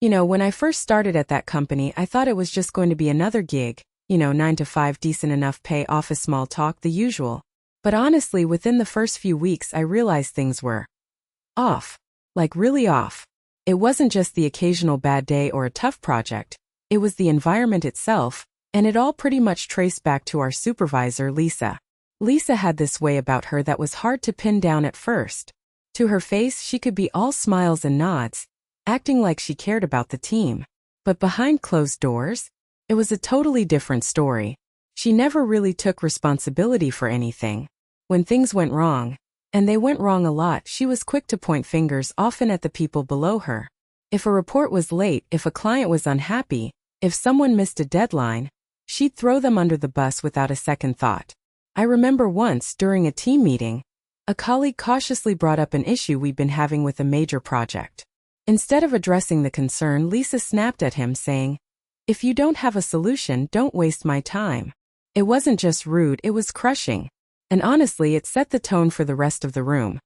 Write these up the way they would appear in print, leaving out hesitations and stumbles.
When I first started at that company, I thought it was just going to be another gig, 9 to 5, decent enough pay, office small talk, the usual. But honestly, within the first few weeks, I realized things were off. Like really off. It wasn't just the occasional bad day or a tough project, it was the environment itself, and it all pretty much traced back to our supervisor, Lisa. Lisa had this way about her that was hard to pin down at first. To her face, she could be all smiles and nods, acting like she cared about the team. But behind closed doors, it was a totally different story. She never really took responsibility for anything. When things went wrong, and they went wrong a lot, she was quick to point fingers, often at the people below her. If a report was late, if a client was unhappy, if someone missed a deadline, she'd throw them under the bus without a second thought. I remember once, during a team meeting, a colleague cautiously brought up an issue we'd been having with a major project. Instead of addressing the concern, Lisa snapped at him, saying, "If you don't have a solution, don't waste my time." It wasn't just rude, it was crushing. And honestly, it set the tone for the rest of the room.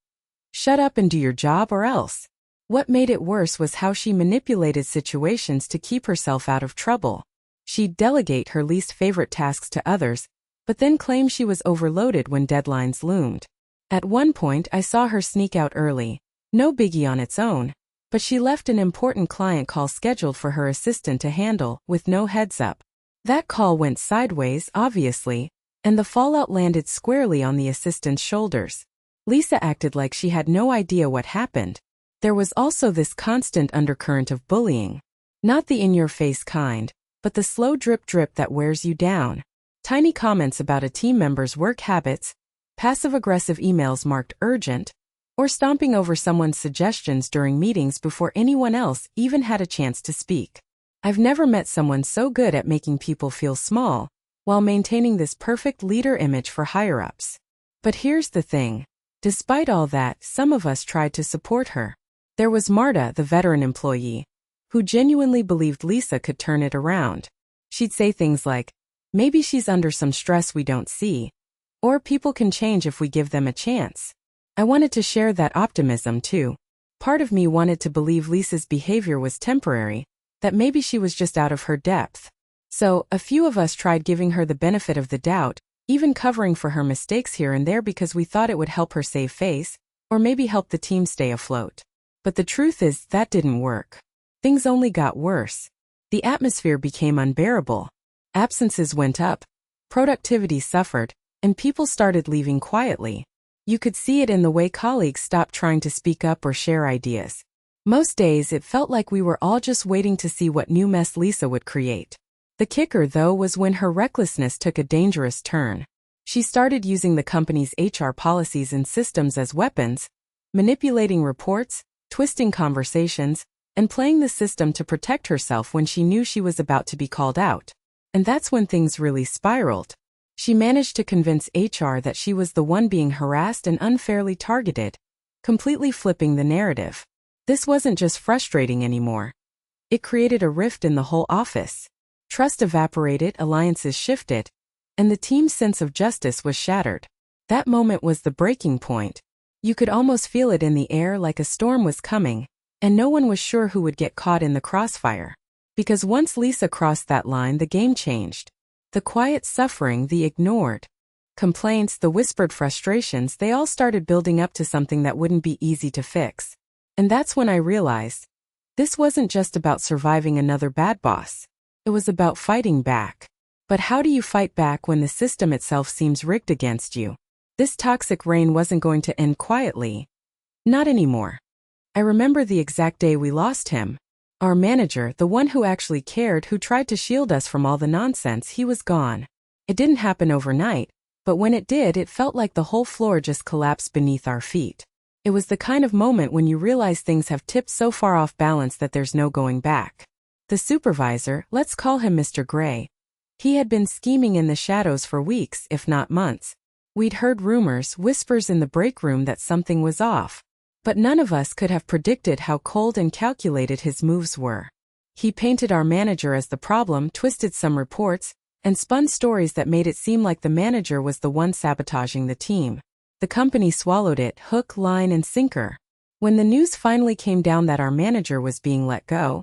Shut up and do your job or else. What made it worse was how she manipulated situations to keep herself out of trouble. She'd delegate her least favorite tasks to others, but then claim she was overloaded when deadlines loomed. At one point, I saw her sneak out early. No biggie on its own, but she left an important client call scheduled for her assistant to handle, with no heads up. That call went sideways, obviously, and the fallout landed squarely on the assistant's shoulders. Lisa acted like she had no idea what happened. There was also this constant undercurrent of bullying. Not the in-your-face kind, but the slow drip that wears you down. Tiny comments about a team member's work habits, passive-aggressive emails marked urgent, or stomping over someone's suggestions during meetings before anyone else even had a chance to speak. I've never met someone so good at making people feel small, while maintaining this perfect leader image for higher-ups. But here's the thing. Despite all that, some of us tried to support her. There was Marta, the veteran employee, who genuinely believed Lisa could turn it around. She'd say things like, "Maybe she's under some stress we don't see," or "People can change if we give them a chance." I wanted to share that optimism too. Part of me wanted to believe Lisa's behavior was temporary, that maybe she was just out of her depth. So, a few of us tried giving her the benefit of the doubt, even covering for her mistakes here and there because we thought it would help her save face, or maybe help the team stay afloat. But the truth is, that didn't work. Things only got worse. The atmosphere became unbearable. Absences went up, productivity suffered, and people started leaving quietly. You could see it in the way colleagues stopped trying to speak up or share ideas. Most days it felt like we were all just waiting to see what new mess Lisa would create. The kicker, though, was when her recklessness took a dangerous turn. She started using the company's HR policies and systems as weapons, manipulating reports, twisting conversations, and playing the system to protect herself when she knew she was about to be called out. And that's when things really spiraled. She managed to convince HR that she was the one being harassed and unfairly targeted, completely flipping the narrative. This wasn't just frustrating anymore. It created a rift in the whole office. Trust evaporated, alliances shifted, and the team's sense of justice was shattered. That moment was the breaking point. You could almost feel it in the air, like a storm was coming, and no one was sure who would get caught in the crossfire. Because once Lisa crossed that line, the game changed. The quiet suffering, the ignored complaints, the whispered frustrations, they all started building up to something that wouldn't be easy to fix. And that's when I realized, this wasn't just about surviving another bad boss. It was about fighting back. But how do you fight back when the system itself seems rigged against you? This toxic reign wasn't going to end quietly. Not anymore. I remember the exact day we lost him. Our manager, the one who actually cared, who tried to shield us from all the nonsense, he was gone. It didn't happen overnight, but when it did, it felt like the whole floor just collapsed beneath our feet. It was the kind of moment when you realize things have tipped so far off balance that there's no going back. The supervisor, let's call him Mr. Gray, he had been scheming in the shadows for weeks, if not months. We'd heard rumors, whispers in the break room that something was off. But none of us could have predicted how cold and calculated his moves were. He painted our manager as the problem, twisted some reports, and spun stories that made it seem like the manager was the one sabotaging the team. The company swallowed it, hook, line, and sinker. When the news finally came down that our manager was being let go,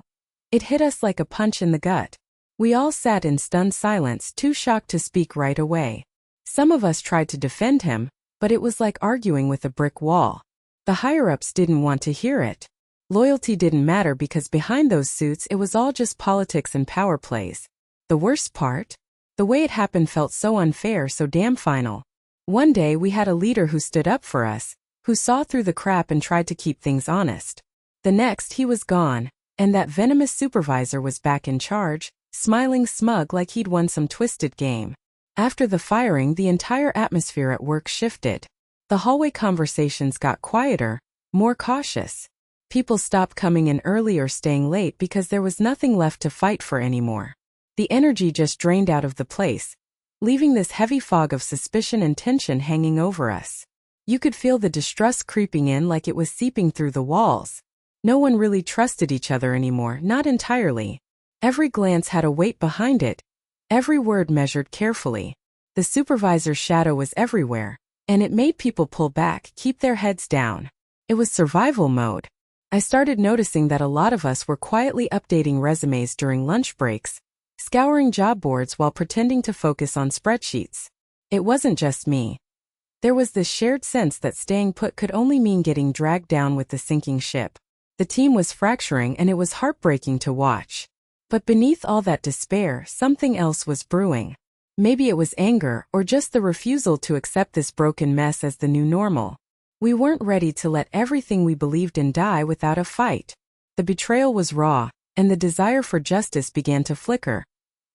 It hit us like a punch in the gut. We all sat in stunned silence, too shocked to speak right away. Some of us tried to defend him, but it was like arguing with a brick wall. The higher-ups didn't want to hear it. Loyalty didn't matter because behind those suits it was all just politics and power plays. The worst part? The way it happened felt so unfair, so damn final. One day we had a leader who stood up for us, who saw through the crap and tried to keep things honest. The next he was gone, and that venomous supervisor was back in charge, smiling smug like he'd won some twisted game. After the firing, the entire atmosphere at work shifted. The hallway conversations got quieter, more cautious. People stopped coming in early or staying late because there was nothing left to fight for anymore. The energy just drained out of the place, leaving this heavy fog of suspicion and tension hanging over us. You could feel the distrust creeping in like it was seeping through the walls. No one really trusted each other anymore, not entirely. Every glance had a weight behind it, every word measured carefully. The supervisor's shadow was everywhere, and it made people pull back, keep their heads down. It was survival mode. I started noticing that a lot of us were quietly updating resumes during lunch breaks, scouring job boards while pretending to focus on spreadsheets. It wasn't just me. There was this shared sense that staying put could only mean getting dragged down with the sinking ship. The team was fracturing and it was heartbreaking to watch. But beneath all that despair, something else was brewing. Maybe it was anger or just the refusal to accept this broken mess as the new normal. We weren't ready to let everything we believed in die without a fight. The betrayal was raw, and the desire for justice began to flicker,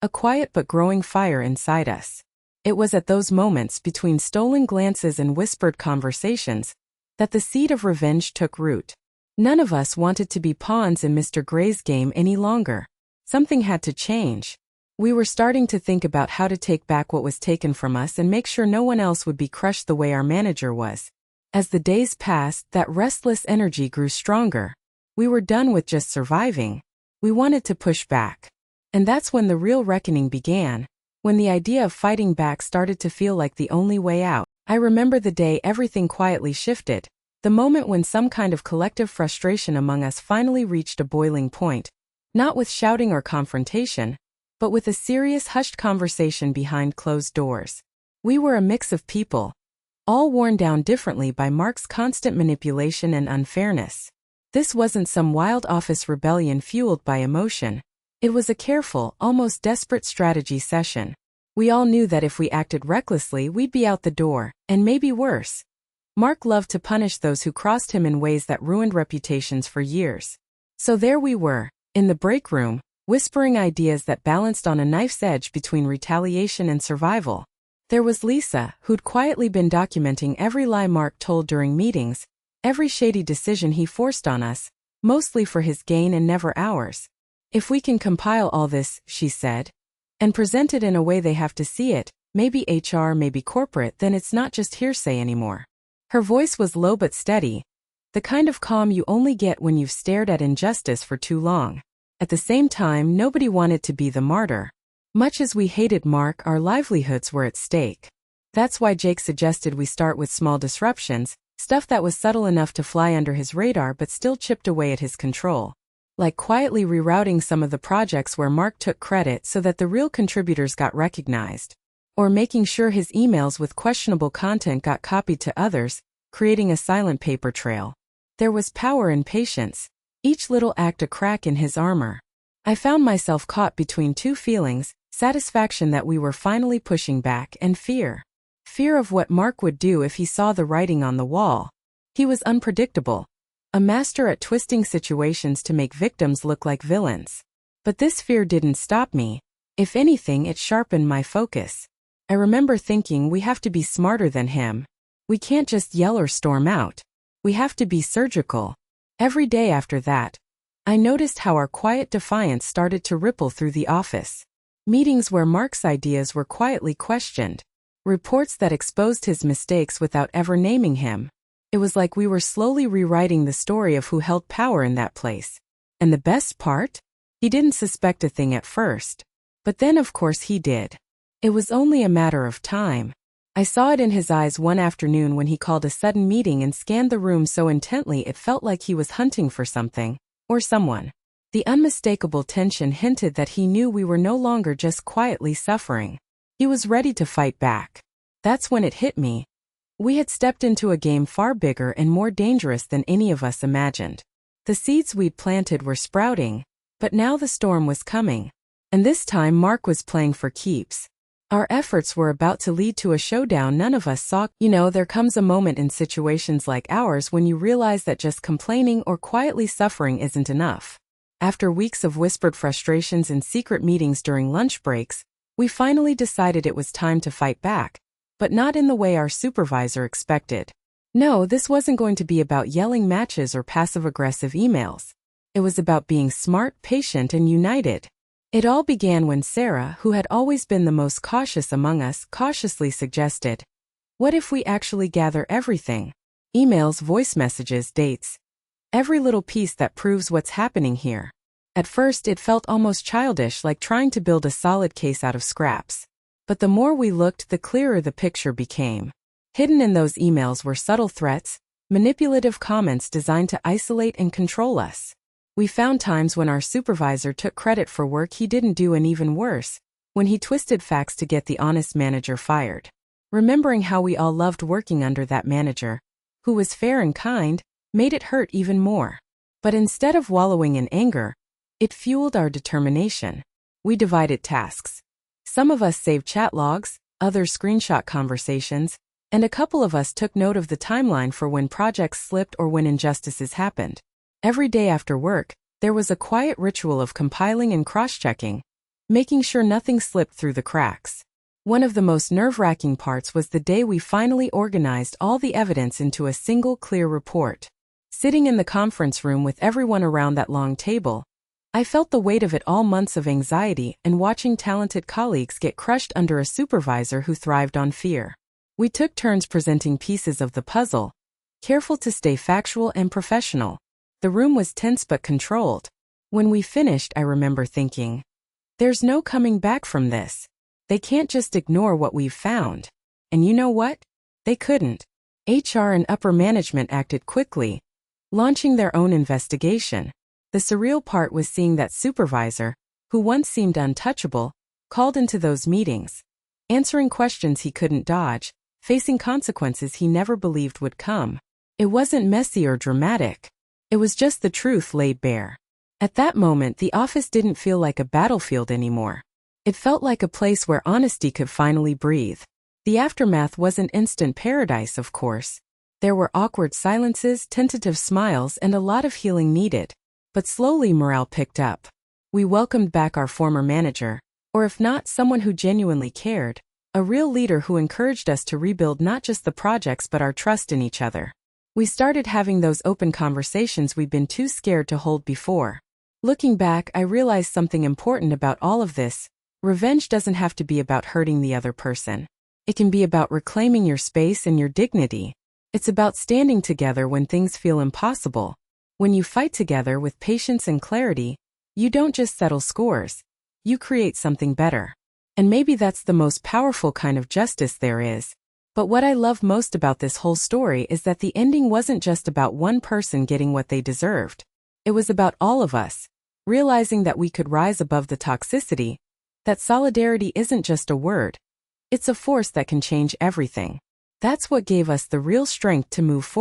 a quiet but growing fire inside us. It was at those moments between stolen glances and whispered conversations that the seed of revenge took root. None of us wanted to be pawns in Mr. Gray's game any longer. Something had to change. We were starting to think about how to take back what was taken from us and make sure no one else would be crushed the way our manager was. As the days passed, that restless energy grew stronger. We were done with just surviving. We wanted to push back. And that's when the real reckoning began, when the idea of fighting back started to feel like the only way out. I remember the day everything quietly shifted, the moment when some kind of collective frustration among us finally reached a boiling point, not with shouting or confrontation, but with a serious hushed conversation behind closed doors. We were a mix of people, all worn down differently by Mark's constant manipulation and unfairness. This wasn't some wild office rebellion fueled by emotion. It was a careful, almost desperate strategy session. We all knew that if we acted recklessly, we'd be out the door, and maybe worse. Mark loved to punish those who crossed him in ways that ruined reputations for years. So there we were, in the break room, whispering ideas that balanced on a knife's edge between retaliation and survival. There was Lisa, who'd quietly been documenting every lie Mark told during meetings, every shady decision he forced on us, mostly for his gain and never ours. If we can compile all this, she said, and present it in a way they have to see it, maybe HR, maybe corporate, then it's not just hearsay anymore. Her voice was low but steady, the kind of calm you only get when you've stared at injustice for too long. At the same time, nobody wanted to be the martyr. Much as we hated Mark, our livelihoods were at stake. That's why Jake suggested we start with small disruptions, stuff that was subtle enough to fly under his radar but still chipped away at his control. Like quietly rerouting some of the projects where Mark took credit so that the real contributors got recognized. Or making sure his emails with questionable content got copied to others, creating a silent paper trail. There was power in patience, each little act a crack in his armor. I found myself caught between two feelings, satisfaction that we were finally pushing back and fear. Fear of what Mark would do if he saw the writing on the wall. He was unpredictable, a master at twisting situations to make victims look like villains. But this fear didn't stop me. If anything, it sharpened my focus. I remember thinking we have to be smarter than him. We can't just yell or storm out. We have to be surgical. Every day after that, I noticed how our quiet defiance started to ripple through the office. Meetings where Mark's ideas were quietly questioned. Reports that exposed his mistakes without ever naming him. It was like we were slowly rewriting the story of who held power in that place. And the best part? He didn't suspect a thing at first. But then of course he did. It was only a matter of time. I saw it in his eyes one afternoon when he called a sudden meeting and scanned the room so intently it felt like he was hunting for something, or someone. The unmistakable tension hinted that he knew we were no longer just quietly suffering. He was ready to fight back. That's when it hit me. We had stepped into a game far bigger and more dangerous than any of us imagined. The seeds we'd planted were sprouting, but now the storm was coming. And this time Mark was playing for keeps. Our efforts were about to lead to a showdown none of us saw. There comes a moment in situations like ours when you realize that just complaining or quietly suffering isn't enough. After weeks of whispered frustrations and secret meetings during lunch breaks, we finally decided it was time to fight back, but not in the way our supervisor expected. No, this wasn't going to be about yelling matches or passive-aggressive emails. It was about being smart, patient, and united. It all began when Sarah, who had always been the most cautious among us, cautiously suggested, "What if we actually gather everything? Emails, voice messages, dates. Every little piece that proves what's happening here." At first it felt almost childish, like trying to build a solid case out of scraps. But the more we looked, the clearer the picture became. Hidden in those emails were subtle threats, manipulative comments designed to isolate and control us. We found times when our supervisor took credit for work he didn't do, and even worse, when he twisted facts to get the honest manager fired. Remembering how we all loved working under that manager, who was fair and kind, made it hurt even more. But instead of wallowing in anger, it fueled our determination. We divided tasks. Some of us saved chat logs, others screenshot conversations, and a couple of us took note of the timeline for when projects slipped or when injustices happened. Every day after work, there was a quiet ritual of compiling and cross-checking, making sure nothing slipped through the cracks. One of the most nerve-wracking parts was the day we finally organized all the evidence into a single clear report. Sitting in the conference room with everyone around that long table, I felt the weight of it all, months of anxiety and watching talented colleagues get crushed under a supervisor who thrived on fear. We took turns presenting pieces of the puzzle, careful to stay factual and professional. The room was tense but controlled. When we finished, I remember thinking, "There's no coming back from this. They can't just ignore what we've found." And you know what? They couldn't. HR and upper management acted quickly, launching their own investigation. The surreal part was seeing that supervisor, who once seemed untouchable, called into those meetings, answering questions he couldn't dodge, facing consequences he never believed would come. It wasn't messy or dramatic. It was just the truth laid bare. At that moment, the office didn't feel like a battlefield anymore. It felt like a place where honesty could finally breathe. The aftermath wasn't instant paradise, of course. There were awkward silences, tentative smiles, and a lot of healing needed. But slowly morale picked up. We welcomed back our former manager, or if not, someone who genuinely cared, a real leader who encouraged us to rebuild not just the projects but our trust in each other. We started having those open conversations we'd been too scared to hold before. Looking back, I realized something important about all of this. Revenge doesn't have to be about hurting the other person. It can be about reclaiming your space and your dignity. It's about standing together when things feel impossible. When you fight together with patience and clarity, you don't just settle scores. You create something better. And maybe that's the most powerful kind of justice there is. But what I love most about this whole story is that the ending wasn't just about one person getting what they deserved. It was about all of us, realizing that we could rise above the toxicity, that solidarity isn't just a word. It's a force that can change everything. That's what gave us the real strength to move forward.